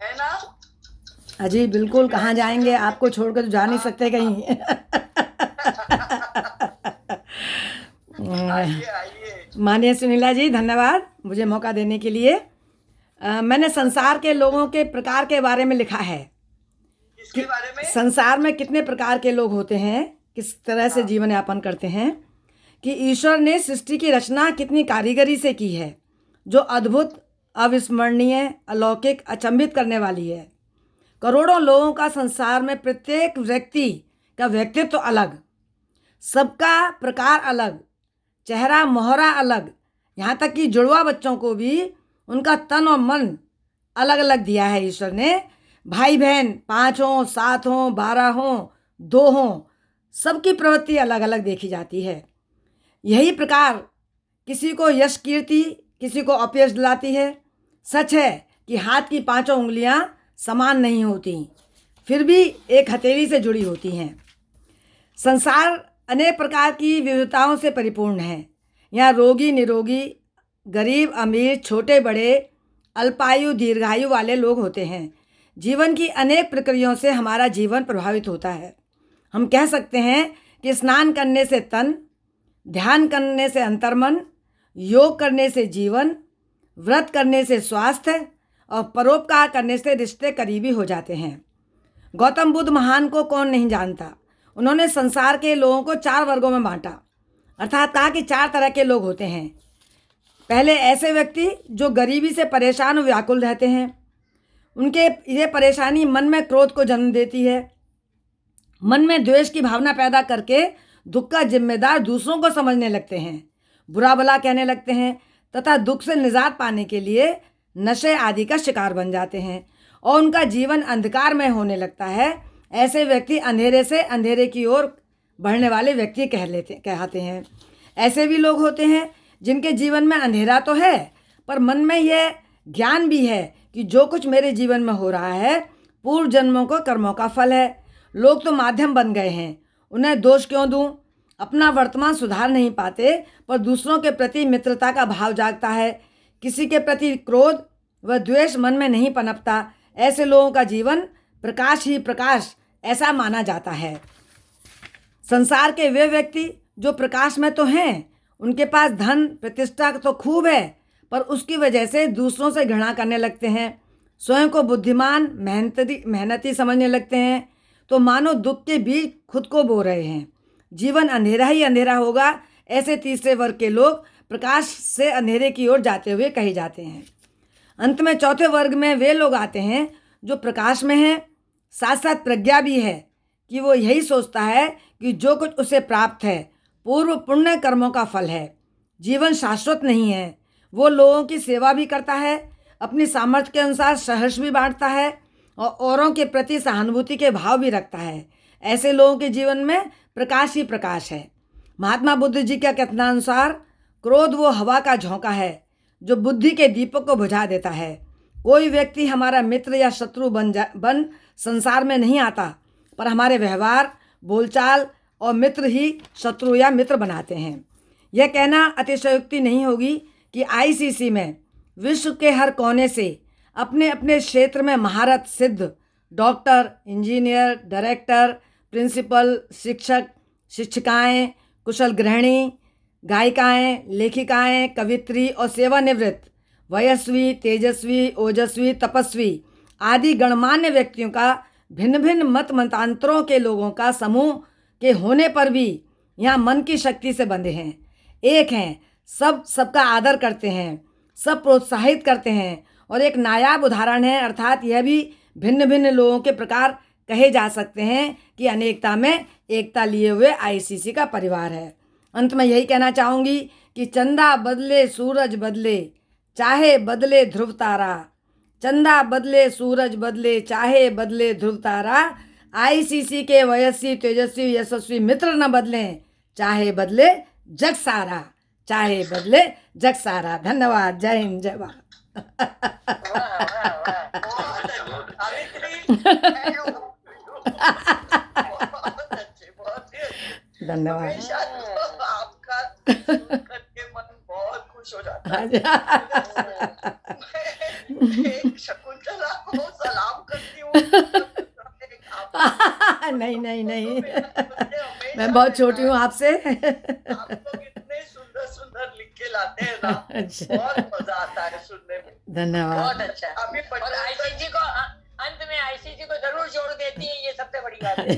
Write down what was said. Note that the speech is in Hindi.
है ना। अजी बिल्कुल, कहाँ जाएंगे, आपको छोड़कर तो जा नहीं हाँ सकते हाँ। कहीं। आइए आइए। मानिए सुनीला जी, धन्यवाद मुझे मौका देने के लिए। मैंने संसार के लोगों के प्रकार के बारे में लिखा है किसके कि बारे में? संसार में कितने प्रकार के लोग होते हैं, किस तरह से हाँ जीवन यापन करते हैं, कि ईश्वर ने सृष्टि की रचना कितनी कारीगरी से की है, जो अद्भुत, अविस्मरणीय, अलौकिक, अचंभित करने वाली है। करोड़ों लोगों का संसार में प्रत्येक व्यक्ति का व्यक्तित्व तो अलग, सबका प्रकार अलग, चेहरा मोहरा अलग, यहाँ तक कि जुड़वा बच्चों को भी उनका तन और मन अलग अलग दिया है ईश्वर ने। भाई बहन 5 हों, 7 हों, 12 हों, 2 हों, सबकी प्रवृत्ति अलग अलग देखी जाती है। यही प्रकार किसी को यश कीर्ति, किसी को अपयश दिलाती है। सच है कि हाथ की 5 उंगलियां समान नहीं होती, फिर भी एक हथेली से जुड़ी होती हैं। संसार अनेक प्रकार की विविधताओं से परिपूर्ण है। यहाँ रोगी निरोगी, गरीब अमीर, छोटे बड़े, अल्पायु दीर्घायु वाले लोग होते हैं। जीवन की अनेक प्रक्रियाओं से हमारा जीवन प्रभावित होता है। हम कह सकते हैं कि स्नान करने से तन, ध्यान करने से अंतर्मन, योग करने से जीवन, व्रत करने से स्वास्थ्य और परोपकार करने से रिश्ते करीबी हो जाते हैं। गौतम बुद्ध महान को कौन नहीं जानता। उन्होंने संसार के लोगों को 4 वर्गों में बांटा, अर्थात कहा कि 4 तरह के लोग होते हैं। पहले ऐसे व्यक्ति जो गरीबी से परेशान और व्याकुल रहते हैं, उनके ये परेशानी मन में क्रोध को जन्म देती है, मन में द्वेष की भावना पैदा करके दुख का जिम्मेदार दूसरों को समझने लगते हैं, बुरा भला कहने लगते हैं तथा दुख से निजात पाने के लिए नशे आदि का शिकार बन जाते हैं और उनका जीवन अंधकार में होने लगता है। ऐसे व्यक्ति अंधेरे से अंधेरे की ओर बढ़ने वाले व्यक्ति कहते हैं। ऐसे भी लोग होते हैं जिनके जीवन में अंधेरा तो है, पर मन में यह ज्ञान भी है कि जो कुछ मेरे जीवन में हो रहा है पूर्व जन्मों को कर्मों का फल है। लोग तो माध्यम बन गए हैं, उन्हें दोष क्यों दूं। अपना वर्तमान सुधार नहीं पाते, पर दूसरों के प्रति मित्रता का भाव जागता है। किसी के प्रति क्रोध व द्वेष मन में नहीं पनपता। ऐसे लोगों का जीवन प्रकाश ही प्रकाश ऐसा माना जाता है। संसार के वे व्यक्ति जो प्रकाश में तो हैं, उनके पास धन प्रतिष्ठा तो खूब है, पर उसकी वजह से दूसरों से घृणा करने लगते हैं, स्वयं को बुद्धिमान मेहनती समझने लगते हैं, तो मानो दुख के बीच खुद को बो रहे हैं। जीवन अंधेरा ही अंधेरा होगा। ऐसे तीसरे वर्ग के लोग प्रकाश से अंधेरे की ओर जाते हुए कहे जाते हैं। अंत में चौथे वर्ग में वे लोग आते हैं जो प्रकाश में हैं, साथ साथ प्रज्ञा भी है कि वो यही सोचता है कि जो कुछ उसे प्राप्त है पूर्व पुण्य कर्मों का फल है। जीवन शाश्वत नहीं है। वो लोगों की सेवा भी करता है, अपनी सामर्थ्य के अनुसार सहर्ष भी बांटता है और औरों के प्रति सहानुभूति के भाव भी रखता है। ऐसे लोगों के जीवन में प्रकाश ही प्रकाश है। महात्मा बुद्ध जी के कथनानुसार क्रोध वो हवा का झोंका है जो बुद्धि के दीपक को बुझा देता है। कोई व्यक्ति हमारा मित्र या शत्रु बन संसार में नहीं आता, पर हमारे व्यवहार, बोलचाल और मित्र ही शत्रु या मित्र बनाते हैं। यह कहना अतिशयोक्ति नहीं होगी कि आईसीसी में विश्व के हर कोने से अपने अपने क्षेत्र में महारत सिद्ध डॉक्टर, इंजीनियर, डायरेक्टर, प्रिंसिपल, शिक्षक, शिक्षिकाएं, कुशल गृहिणी, गायिकाएं, लेखिकाएं, कवित्री और सेवानिवृत्त, वयस्वी, तेजस्वी, ओजस्वी, तपस्वी आदि गणमान्य व्यक्तियों का भिन्न भिन्न मतांतरों के लोगों का समूह के होने पर भी यहाँ मन की शक्ति से बंधे हैं, एक हैं, सब सबका आदर करते हैं, सब प्रोत्साहित करते हैं और एक नायाब उदाहरण है। अर्थात यह भी भिन्न भिन्न लोगों के प्रकार कहे जा सकते हैं कि अनेकता में एकता लिए हुए आईसीसी का परिवार है। अंत में यही कहना चाहूँगी कि चंदा बदले सूरज बदले, चाहे बदले ध्रुव तारा, चंदा बदले सूरज बदले, चाहे बदले ध्रुव तारा, आईसीसी के वयस्वी तेजस्वी यशस्वी मित्र न बदलें, चाहे बदले जग सारा, चाहे बदले जग सारा। धन्यवाद। जय हिंद, जय भारत। वाह वाह वाह, बहुत अच्छे सावित्री, थैंक यू, बहुत अच्छे, बहुत ही अच्छे। धन्यवाद। हमेशा तो आपका सुन करके मन बहुत खुश हो जाता है। मैं एक शकुंतला को नहीं नहीं नहीं मुझे हमेशा मैं बहुत छोटी हूँ आपसे आप लोग इतने सुंदर सुंदर लिख के लाते हैं ना, अच्छा। बहुत मजा आता है सुनने में। धन्यवाद। बहुत अच्छा। अभी और आईसीजी को अंत में आईसीजी को जरूर जोड़ देती है, ये सबसे बड़ी बात है।